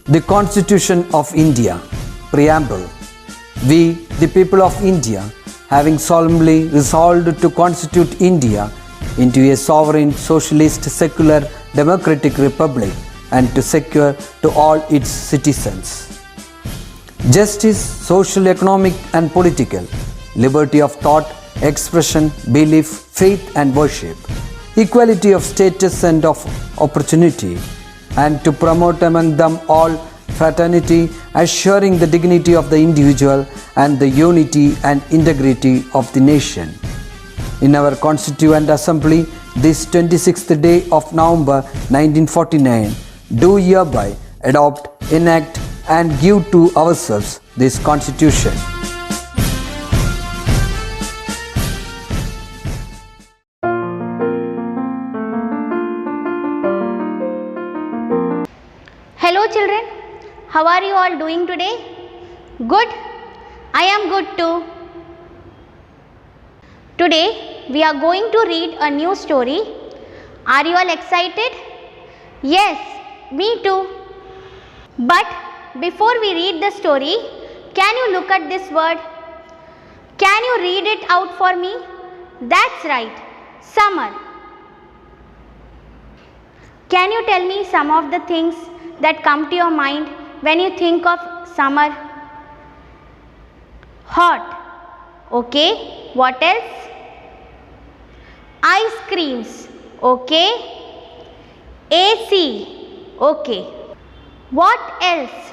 The Constitution of India, Preamble. We, the people of India, having solemnly resolved to constitute India into a sovereign, socialist, secular, democratic republic and to secure to all its citizens justice, social, economic and political, liberty of thought, expression, belief, faith and worship, equality of status and of opportunity, and to promote among them all fraternity, assuring the dignity of the individual and the unity and integrity of the nation. In our Constituent Assembly, this 26th day of November 1949, do hereby adopt, enact and give to ourselves this Constitution. Hello children, how are you all doing today? Good? I am good too. Today we are going to read a new story. Are you all excited? Yes, me too. But before we read the story, can you look at this word? Can you read it out for me? That's right, summer. Can you tell me some of the things that come to your mind when you think of summer? Hot. Okay. What else? Ice creams. Okay. AC. Okay. What else?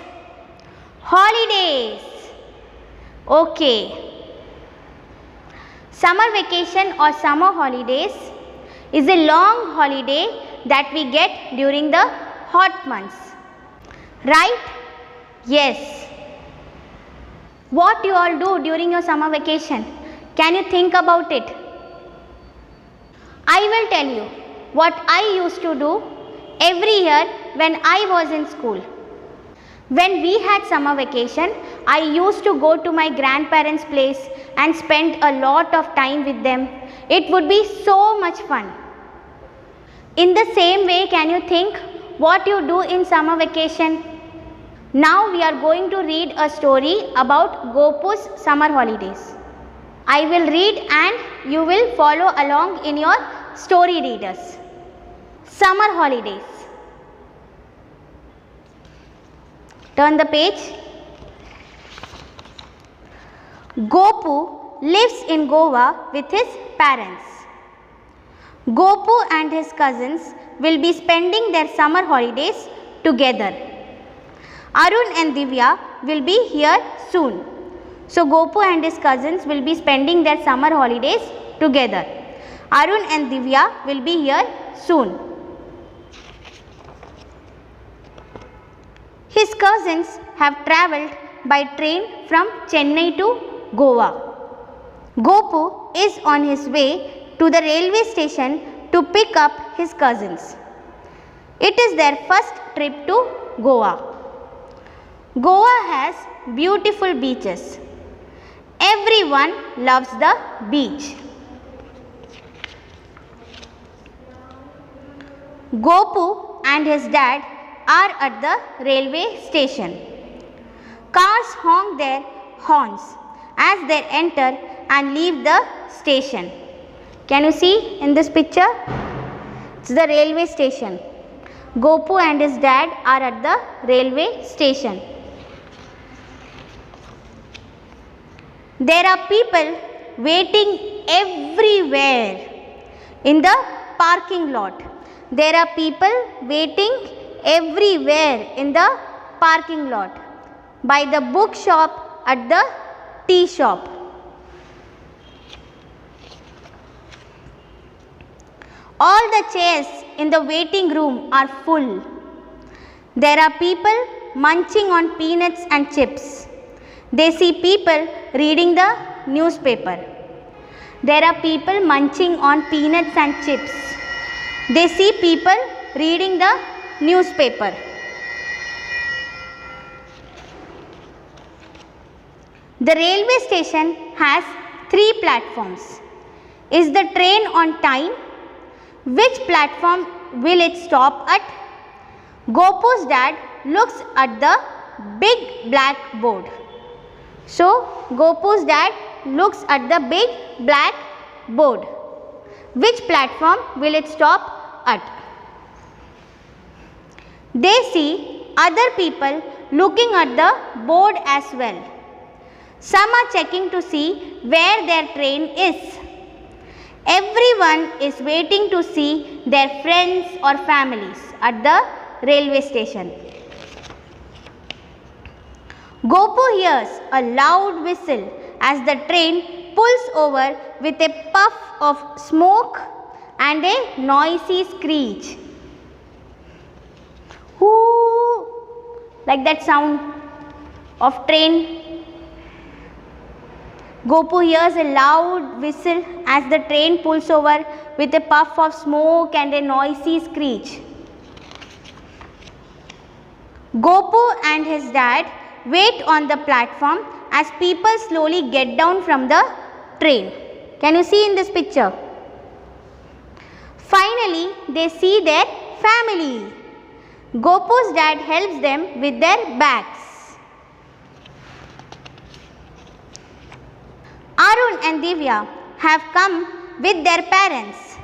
Holidays. Okay. Summer vacation or summer holidays is a long holiday that we get during the hot months. Right? Yes. What you all do during your summer vacation? Can you think about it? I will tell you what I used to do every year when I was in school. When we had summer vacation, I used to go to my grandparents' place and spend a lot of time with them. It would be so much fun. In the same way, can you think what you do in summer vacation? Now we are going to read a story about Gopu's summer holidays. I will read and you will follow along in your story readers. Summer holidays. Turn the page. Gopu lives in Goa with his parents. Gopu and his cousins will be spending their summer holidays together. Arun and Divya will be here soon. So Gopu and his cousins will be spending their summer holidays together. Arun and Divya will be here soon. His cousins have travelled by train from Chennai to Goa. Gopu is on his way to the railway station to pick up his cousins. It is their first trip to Goa. Goa has beautiful beaches. Everyone loves the beach. Gopu and his dad are at the railway station. Cars honk their horns as they enter and leave the station. Can you see in this picture? It's the railway station. Gopu and his dad are at the railway station. There are people waiting everywhere in the parking lot. There are people waiting everywhere in the parking lot, by the book shop, at the tea shop. All the chairs in the waiting room are full. There are people munching on peanuts and chips. They see people reading the newspaper. There are people munching on peanuts and chips. They see people reading the newspaper. The railway station has 3 platforms. Is the train on time? Which platform will it stop at? Gopu's dad looks at the big black board. So, Gopu's dad looks at the big black board. Which platform will it stop at? They see other people looking at the board as well. Some are checking to see where their train is. Everyone is waiting to see their friends or families at the railway station. Gopu hears a loud whistle as the train pulls over with a puff of smoke and a noisy screech. Whoo! Like that sound of train. Gopu hears a loud whistle as the train pulls over with a puff of smoke and a noisy screech. Gopu and his dad wait on the platform as people slowly get down from the train. Can you see in this picture? Finally, they see their family. Gopu's dad helps them with their bags. Arun and Divya have come with their parents.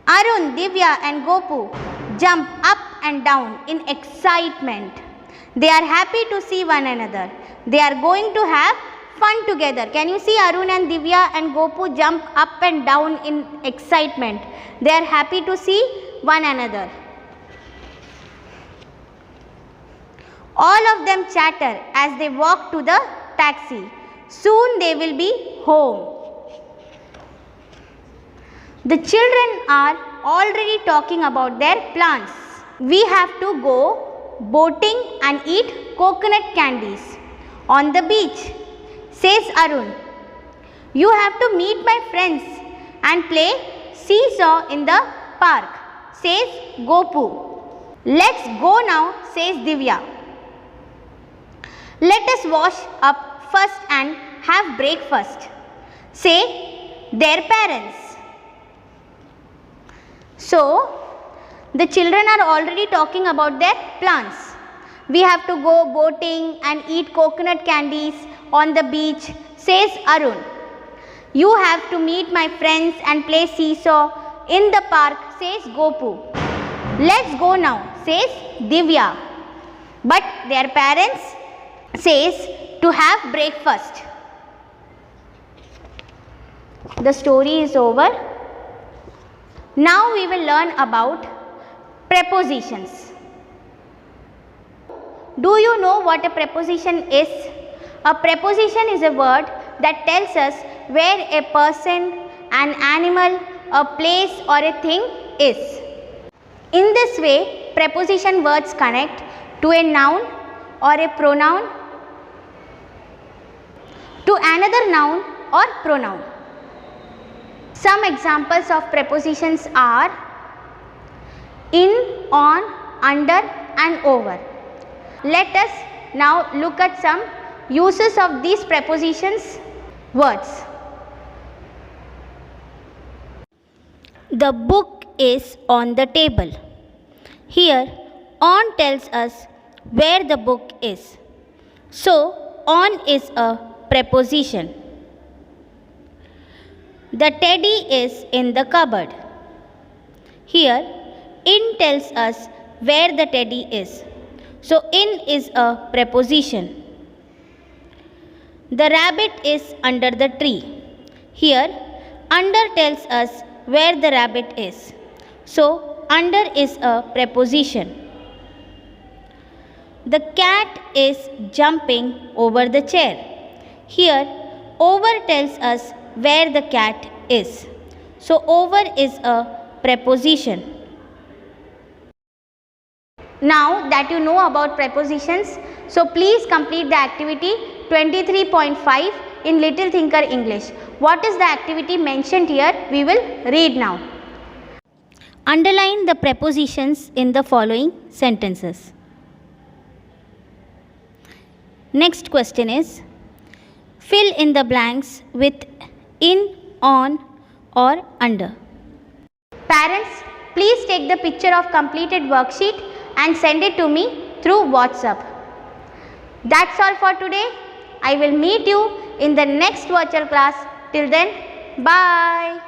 Arun, Divya and Gopu jump up and down in excitement. They are happy to see one another. They are going to have fun together. Can you see Arun and Divya and Gopu jump up and down in excitement? They are happy to see one another. All of them chatter as they walk to the taxi. Soon they will be home. The children are already talking about their plans. We have to go boating and eat coconut candies on the beach, says Arun. You have to meet my friends and play seesaw in the park, says Gopu. Let's go now, says Divya. Let us wash up first and have breakfast, say their parents. So, the children are already talking about their plans. We have to go boating and eat coconut candies on the beach, says Arun. You have to meet my friends and play seesaw in the park, says Gopu. Let's go now, says Divya. But their parents says to have breakfast. The story is over. Now we will learn about prepositions. Do you know what a preposition is? A preposition is a word that tells us where a person, an animal, a place or a thing is. In this way, preposition words connect to a noun or a pronoun, to another noun or pronoun. Some examples of prepositions are in, on, under and over. Let us now look at some uses of these prepositions words. The book is on the table. Here, on tells us where the book is. So, on is a preposition. The teddy is in the cupboard. Here, in tells us where the teddy is. So, in is a preposition. The rabbit is under the tree. Here, under tells us where the rabbit is. So, under is a preposition. The cat is jumping over the chair. Here, over tells us where the cat is. So, over is a preposition. Now that you know about prepositions, so please complete the activity 23.5 in Little Thinker English. What is the activity mentioned here? We will read now. Underline the prepositions in the following sentences. Next question is, fill in the blanks with in, on or under. Parents, please take the picture of completed worksheet and send it to me through through WhatsApp. That's all for today. I will meet you in the next virtual class. Till then, bye.